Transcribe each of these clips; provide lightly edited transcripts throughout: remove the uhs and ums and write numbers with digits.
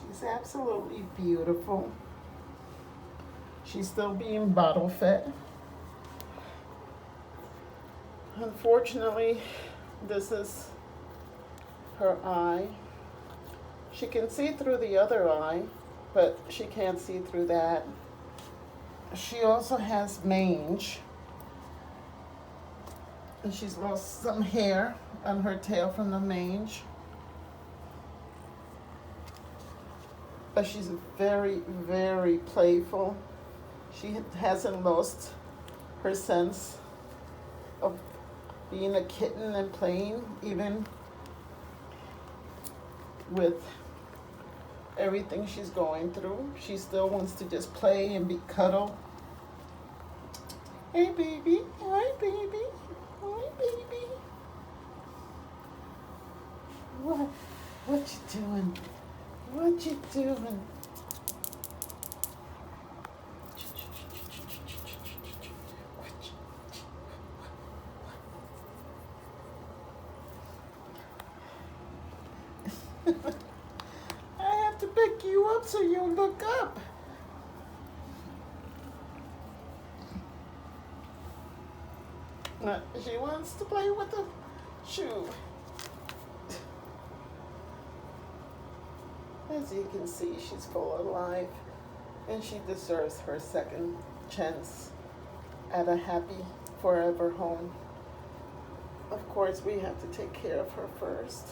She's absolutely beautiful. She's still being bottle fed. Unfortunately, this is her eye. She can see through the other eye, but she can't see through that. She also has mange. And she's lost some hair on her tail from the mange. But she's very, very playful. She hasn't lost her sense of being a kitten and playing, even with everything she's going through. She still wants to just play and be cuddled. Hey baby, hi baby, hi baby. What you doing? What you doing? I have to pick you up so you look up. She wants to play with the shoe. As you can see, she's full of life, and she deserves her second chance at a happy forever home. Of course, we have to take care of her first.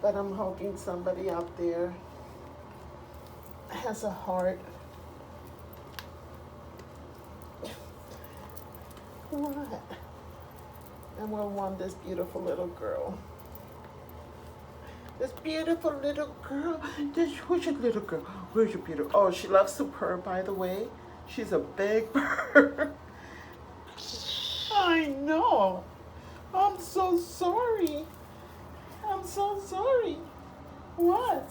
But I'm hoping somebody out there has a heart. What? And will want this beautiful little girl. This beautiful little girl. Who's your little girl? Where's your beautiful? Oh, she loves to purr, by the way. She's a big purr. I know. I'm so sorry. I'm so sorry. What?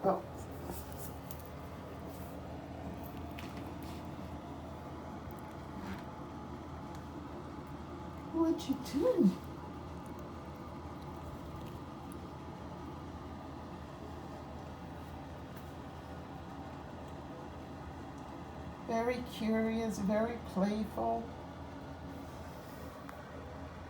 Oh. What you doing? Very curious, very playful.